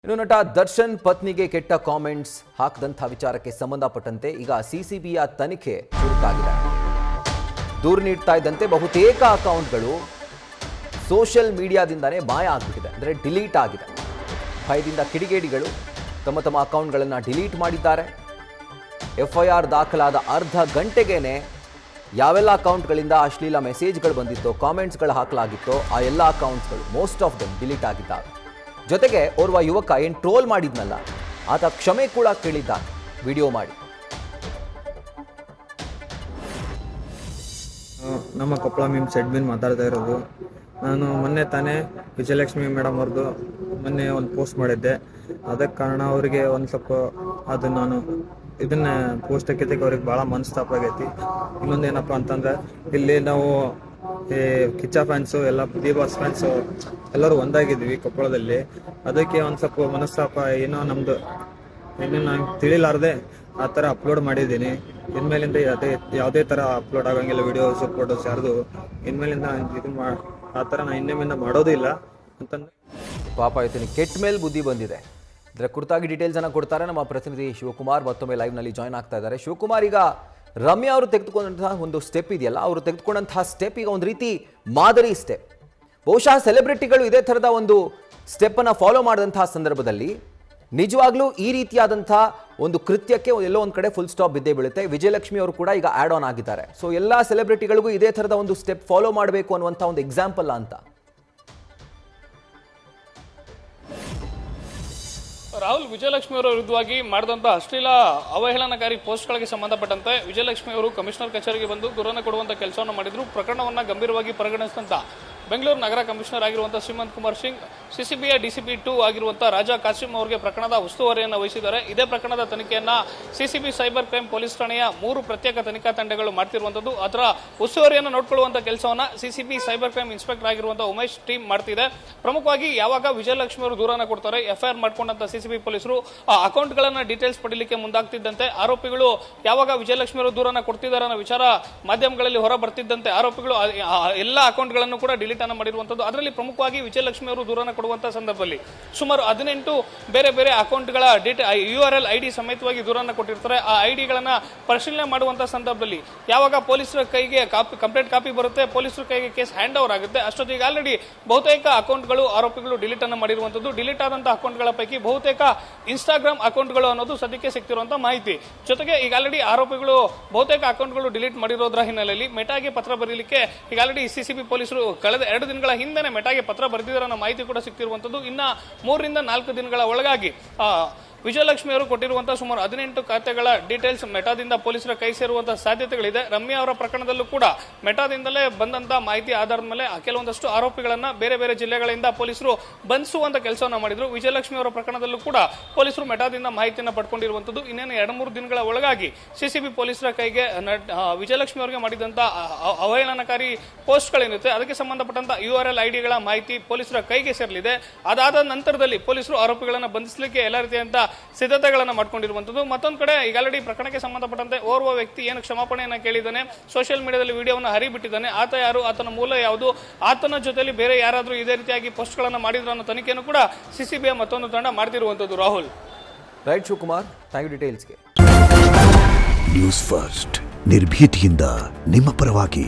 ಇನ್ನು ನಟ ದರ್ಶನ್ ಪತ್ನಿಗೆ ಕೆಟ್ಟ ಕಾಮೆಂಟ್ಸ್ ಹಾಕದಂತ ವಿಚಾರಕ್ಕೆ ಸಂಬಂಧಪಟ್ಟಂತೆ ಈಗ ಸಿಸಿಬಿಯ ತನಿಖೆ ಚುರುಕಾಗಿದೆ. ದೂರು ನೀಡ್ತಾ ಇದ್ದಂತೆ ಬಹುತೇಕ ಅಕೌಂಟ್ಗಳು ಸೋಷಿಯಲ್ ಮೀಡಿಯಾದಿಂದನೇ ಮಾಯ ಆಗಿಬಿಟ್ಟಿದೆ, ಅಂದರೆ ಡಿಲೀಟ್ ಆಗಿದೆ. ಭಯದಿಂದ ಕಿಡಿಗೇಡಿಗಳು ತಮ್ಮ ತಮ್ಮ ಅಕೌಂಟ್ಗಳನ್ನು ಡಿಲೀಟ್ ಮಾಡಿದ್ದಾರೆ. FIR ದಾಖಲಾದ ಅರ್ಧ ಗಂಟೆಗೇನೆ ಯಾವೆಲ್ಲ ಅಕೌಂಟ್ಗಳಿಂದ ಅಶ್ಲೀಲ ಮೆಸೇಜ್ಗಳು ಬಂದಿತ್ತೋ, ಕಾಮೆಂಟ್ಸ್ಗಳು ಹಾಕಲಾಗಿತ್ತೋ ಆ ಎಲ್ಲ ಅಕೌಂಟ್ಸ್ಗಳು ಮೋಸ್ಟ್ ಆಫ್ ದೆಮ್ ಡಿಲೀಟ್ ಆಗಿದ್ದಾವೆ. ಜೊತೆಗೆ ಓರ್ವ ಯುವಕ ಏನು ಟ್ರೋಲ್ ಮಾಡಿದ್ನಲ್ಲ ಆತ ಕ್ಷಮೆ ಕೂಡ ಕೇಳಿದ್ದಾನೆ ವಿಡಿಯೋ ಮಾಡಿ. ನಮ್ಮ ಕೊಪ್ಪಳ ಮಿಮ್ಸ್ ಅಡ್ಮಿನ್ ಮಾತಾಡ್ತಾ ಇರೋದು. ನಾನು ಮೊನ್ನೆ ತಾನೇ ವಿಜಯಲಕ್ಷ್ಮಿ ಮೇಡಮ್ ಅವ್ರದ್ದು ಮೊನ್ನೆ ಒಂದು ಪೋಸ್ಟ್ ಮಾಡಿದ್ದೆ. ಅದಕ್ಕೆ ಕಾರಣ ಅವರಿಗೆ ಒಂದು ಸ್ವಲ್ಪ ಅದು ನಾನು ಇದನ್ನ ಪೋಸ್ಟ್ ಹಾಕಿದ್ದಕ್ಕೆ ಅವ್ರಿಗೆ ಭಾಳ ಮನಸ್ತಾಪ ಆಗೈತಿ. ಇನ್ನೊಂದು ಏನಪ್ಪ ಅಂತಂದ್ರೆ ಇಲ್ಲಿ ನಾವು ಕಿಚ್ಚ ಫ್ಯಾನ್ಸು ಎಲ್ಲ ದಿ ಬಾಸ್ ಫ್ಯಾನ್ಸು ಎಲ್ಲರೂ ಒಂದಾಗಿದ್ವಿ ಕೊಪ್ಪಳದಲ್ಲಿ. ಅದಕ್ಕೆ ಒಂದು ಸ್ವಲ್ಪ ಮನಸ್ತಾಪ ಏನೋ ನಮ್ದು ಇನ್ನೂ ನಂಗೆ ತಿಳಿಲಾರ್ದೆ ಆ ಥರ ಅಪ್ಲೋಡ್ ಮಾಡಿದ್ದೀನಿ. ಇನ್ಮೇಲಿಂದ ಯಾವುದೇ ಥರ ಅಪ್ಲೋಡ್ ಆಗಂಗಿಲ್ಲ ವಿಡಿಯೋಸ್ ಫೋಟೋಸ್ ಯಾರ್ದು. ಇನ್ಮೇಲಿಂದ ಆ ಥರ ನಾನು ಇನ್ನೊಮ್ಮಿಂದ ಮಾಡೋದು ಇಲ್ಲ ಅಂತಂದ್ರೆ ಪಾಪ ಆಯ್ತು, ಕೆಟ್ಟ ಮೇಲೆ ಬುದ್ಧಿ ಬಂದಿದೆ. ಇದರ ಕುರಿತಾಗಿ ಡೀಟೇಲ್ಸ್ ಅನ್ನು ಕೊಡ್ತಾರೆ ನಮ್ಮ ಪ್ರತಿನಿಧಿ ಶಿವಕುಮಾರ್. ಮತ್ತೊಮ್ಮೆ ಲೈವ್ನಲ್ಲಿ ಜಾಯ್ನ್ ಆಗ್ತಾ ಇದ್ದಾರೆ. ಶಿವಕುಮಾರ್, ಈಗ ರಮ್ಯಾ ಅವರು ತೆಗೆದುಕೊಂಡಂತಹ ಒಂದು ಸ್ಟೆಪ್ ಇದೆಯಲ್ಲ, ಅವರು ತೆಗೆದುಕೊಂಡಂತಹ ಸ್ಟೆಪ್ ಈಗ ಒಂದು ರೀತಿ ಮಾದರಿ ಸ್ಟೆಪ್. ಬಹುಶಃ ಸೆಲೆಬ್ರಿಟಿಗಳು ಇದೇ ಥರದ ಒಂದು ಸ್ಟೆಪ್ಪನ್ನು ಫಾಲೋ ಮಾಡಿದಂತಹ ಸಂದರ್ಭದಲ್ಲಿ ನಿಜವಾಗ್ಲೂ ಈ ರೀತಿಯಾದಂಥ ಒಂದು ಕೃತ್ಯಕ್ಕೆ ಎಲ್ಲೋ ಒಂದು ಕಡೆ ಫುಲ್ ಸ್ಟಾಪ್ ಬಿದ್ದೇ ಬೀಳುತ್ತೆ. ವಿಜಯಲಕ್ಷ್ಮಿ ಅವರು ಕೂಡ ಈಗ ಆ್ಯಡ್ ಆನ್ ಆಗಿದ್ದಾರೆ. ಸೊ ಎಲ್ಲ ಸೆಲೆಬ್ರಿಟಿಗಳಿಗೂ ಇದೇ ಥರದ ಒಂದು ಸ್ಟೆಪ್ ಫಾಲೋ ಮಾಡಬೇಕು ಅನ್ನುವಂಥ ಒಂದು ಎಕ್ಸಾಂಪಲ್ ಅಂತ. ರಾಹುಲ್, ವಿಜಯಲಕ್ಷ್ಮಿ ಅವರ ವಿರುದ್ಧವಾಗಿ ಮಾಡಿದಂತಹ ಅಶ್ಲೀಲ ಅವಹೇಳನಕಾರಿ ಪೋಸ್ಟ್ಗಳಿಗೆ ಸಂಬಂಧಪಟ್ಟಂತೆ ವಿಜಯಲಕ್ಷ್ಮಿ ಅವರು ಕಮಿಷನರ್ ಕಚೇರಿಗೆ ಬಂದು ದೂರನ್ನು ಕೊಡುವಂಥ ಕೆಲಸವನ್ನು ಮಾಡಿದ್ರು. ಪ್ರಕರಣವನ್ನು ಗಂಭೀರವಾಗಿ ಪರಿಗಣಿಸಿದಂಥ ಬೆಂಗಳೂರು ನಗರ ಕಮಿಷನರ್ ಆಗಿರುವಂಥ ಶ್ರೀಮಂತ್ ಕುಮಾರ್ ಸಿಂಗ್, ಸಿಸಿಬಿಯ DCP 2 ಆಗಿರುವಂಥ ರಾಜಾ ಕಾಸಿಂ ಅವರಿಗೆ ಪ್ರಕರಣದ ಉಸ್ತುವಾರಿಯನ್ನು ವಹಿಸಿದ್ದಾರೆ. ಇದೇ ಪ್ರಕರಣದ ತನಿಖೆಯನ್ನು ಸಿಸಿಬಿ ಸೈಬರ್ ಕ್ರೈಮ್ ಪೊಲೀಸ್ ಠಾಣೆಯ 3 ಪ್ರತ್ಯೇಕ ತನಿಖಾ ತಂಡಗಳು ಮಾಡ್ತಿರುವಂಥದ್ದು. ಅದರ ಉಸ್ತುವಾರಿಯನ್ನು ನೋಡಿಕೊಳ್ಳುವಂಥ ಕೆಲಸವನ್ನು ಸಿಸಿಬಿ ಸೈಬರ್ ಕ್ರೈಮ್ ಇನ್ಸ್ಪೆಕ್ಟರ್ ಆಗಿರುವಂಥ ಉಮೇಶ್ ಟೀಮ್ ಮಾಡ್ತಿದೆ. ಪ್ರಮುಖವಾಗಿ ಯಾವಾಗ ವಿಜಯಲಕ್ಷ್ಮಿ ಅವರು ದೂರನ್ನು ಕೊಡ್ತಾರೆ, FIR ಮಾಡ್ಕೊಂಡಂತ ಸಿಸಿಬಿ ಪೊಲೀಸರು ಆ ಅಕೌಂಟ್ಗಳನ್ನು ಡೀಟೇಲ್ಸ್ ಪಡೀಲಿಕ್ಕೆ ಮುಂದಾಗ್ತಿದ್ದಂತೆ ಆರೋಪಿಗಳು ಯಾವಾಗ ವಿಜಯಲಕ್ಷ್ಮಿ ಅವರು ದೂರನ್ನು ಕೊಡ್ತಿದ್ದಾರೆ ಅನ್ನೋ ವಿಚಾರ ಮಾಧ್ಯಮಗಳಲ್ಲಿ ಹೊರ ಬರ್ತಿದ್ದಂತೆ ಆರೋಪಿಗಳು ಎಲ್ಲ ಅಕೌಂಟ್ಗಳನ್ನು ಕೂಡ ಡಿಲೀಟ್ ಅನ್ನು ಮಾಡಿರುವಂಥದ್ದು. ಅದರಲ್ಲಿ ಪ್ರಮುಖವಾಗಿ ವಿಜಯಲಕ್ಷ್ಮಿ ಅವರು ದೂರನ್ನು ಕೊಡುವಂತಹ ಸಂದರ್ಭದಲ್ಲಿ ಸುಮಾರು 18 ಬೇರೆ ಬೇರೆ ಅಕೌಂಟ್ಗಳ URL ID ಸಮೇತವಾಗಿ ದೂರನ್ನು ಕೊಟ್ಟಿರ್ತಾರೆ. ಆ ಐಡಿಗಳನ್ನ ಪರಿಶೀಲನೆ ಮಾಡುವಂತಹ ಸಂದರ್ಭದಲ್ಲಿ ಯಾವಾಗ ಪೊಲೀಸರ ಕೈಗೆ ಕಂಪ್ಲೇಂಟ್ ಕಾಪಿ ಬರುತ್ತೆ, ಪೊಲೀಸರ ಕೈಗೆ ಕೇಸ್ ಹ್ಯಾಂಡ್ ಓವರ್ ಆಗುತ್ತೆ, ಅಷ್ಟೊತ್ತಿಗೆ ಆಲ್ರೆಡಿ ಬಹುತೇಕ ಅಕೌಂಟ್ಗಳು ಆರೋಪಿಗಳು ಡಿಲೀಟ್ ಅನ್ನು ಮಾಡಿರುವಂಥದ್ದು. ಡಿಲೀಟ್ ಆದಂತಹ ಅಕೌಂಟ್ಗಳ ಪೈಕಿ ಬಹುತೇಕ ಇನ್ಸ್ಟಾಗ್ರಾಮ್ ಅಕೌಂಟ್ಗಳು ಅನ್ನೋದು ಸದ್ಯಕ್ಕೆ ಸಿಗ್ತಿರುವಂತಹ ಮಾಹಿತಿ. ಜೊತೆಗೆ ಈಗ ಆಲ್ರೆಡಿ ಆರೋಪಿಗಳು ಬಹುತೇಕ ಅಕೌಂಟ್ಗಳು ಡಿಲೀಟ್ ಮಾಡಿರೋದ್ರ ಹಿನ್ನೆಲೆಯಲ್ಲಿ ಮೆಟಾಗೆ ಪತ್ರ ಬರೀಲಿಕ್ಕೆ ಈಗ ಆಲ್ರೆಡಿ ಸಿಸಿಬಿ ಪೊಲೀಸರು ಕಳೆದ 2 ದಿನಗಳ ಹಿಂದೆ ಮೆಟಾಗೆ ಪತ್ರ ಬರೆದಿದ್ದಾರೆ ಅನ್ನೋ ಮಾಹಿತಿ ಕೂಡ ಸಿಗ್ತಿರುವಂಥದ್ದು. ಇನ್ನ 3 ರಿಂದ 4 ದಿನಗಳ ಒಳಗಾಗಿ ವಿಜಯಲಕ್ಷ್ಮಿ ಅವರು ಕೊಟ್ಟಿರುವಂತಹ ಸುಮಾರು 18 ಖಾತೆಗಳ ಡೀಟೇಲ್ಸ್ ಮೆಟಾದಿಂದ ಪೊಲೀಸರ ಕೈ ಸೇರುವಂತಹ ಸಾಧ್ಯತೆಗಳಿದೆ. ರಮ್ಯಾ ಅವರ ಪ್ರಕರಣದಲ್ಲೂ ಕೂಡ ಮೆಟಾದಿಂದಲೇ ಬಂದಂತಹ ಮಾಹಿತಿ ಆಧಾರದ ಮೇಲೆ ಕೆಲವೊಂದಷ್ಟು ಆರೋಪಿಗಳನ್ನ ಬೇರೆ ಬೇರೆ ಜಿಲ್ಲೆಗಳಿಂದ ಪೊಲೀಸರು ಬಂಧಿಸುವಂತ ಕೆಲಸವನ್ನ ಮಾಡಿದ್ರು. ವಿಜಯಲಕ್ಷ್ಮಿ ಅವರ ಪ್ರಕರಣದಲ್ಲೂ ಕೂಡ ಪೊಲೀಸರು ಮೆಟಾದಿಂದ ಮಾಹಿತಿಯನ್ನು ಪಡ್ಕೊಂಡಿರುವಂತದ್ದು. ಇನ್ನೇನು 2-3 ದಿನಗಳ ಒಳಗಾಗಿ ಸಿಸಿಬಿ ಪೊಲೀಸರ ಕೈಗೆ ವಿಜಯಲಕ್ಷ್ಮಿ ಅವರಿಗೆ ಮಾಡಿದಂತಹ ಅವಹೇಳನಕಾರಿ ಪೋಸ್ಟ್ಗಳೇನಿರುತ್ತೆ ಅದಕ್ಕೆ ಸಂಬಂಧಪಟ್ಟಂತ URL IDಗಳ ಮಾಹಿತಿ ಪೊಲೀಸರ ಕೈಗೆ ಸೇರಲಿದೆ. ಅದಾದ ನಂತರದಲ್ಲಿ ಪೊಲೀಸರು ಆರೋಪಿಗಳನ್ನು ಬಂಧಿಸಲಿಕ್ಕೆ ಎಲ್ಲ ರೀತಿಯಂತ ಸಿದ್ಧತೆಗಳನ್ನು ಮಾಡ್ಕೊಂಡಿರುವಂತದ್ದು. ಮತ್ತೊಂದು ಕಡೆ ಈಗ ಆಲ್ರೆಡಿ ಪ್ರಕರಣಕ್ಕೆ ಸಂಬಂಧಪಟ್ಟಂತೆ ಓರ್ವ ವ್ಯಕ್ತಿ ಏನು ಕ್ಷಮಾಪಣೆಯನ್ನು ಕೇಳಿದ್ದಾನೆ, ಸೋಷಿಯಲ್ ಮೀಡಿಯಾದಲ್ಲಿ ವಿಡಿಯೋವನ್ನು ಹರಿಬಿಟ್ಟಿದ್ದಾನೆ. ಆತ ಯಾರು, ಆತನ ಮೂಲ ಯಾವುದು, ಆತನ ಜೊತೆಲಿ ಬೇರೆ ಯಾರಾದರೂ ಇದೇ ರೀತಿಯಾಗಿ ಪೋಸ್ಟ್ಗಳನ್ನು ಮಾಡಿದ್ರು ಅನ್ನೋ ತನಿಖೆಯನ್ನು ಕೂಡ ಸಿಸಿಬಿಯ ಮತ್ತೊಂದು ತಂಡ ಮಾಡ್ತಿರುವಂತದ್ದು. Rahul, right Shivakumar, thank you ಡೀಟೇಲ್ಸ್ಗೆ. ನ್ಯೂಸ್ ಫಸ್ಟ್ ನಿರ್ಭೀತಿಯಿಂದ ನಿಮ್ಮ ಪರವಾಗಿ.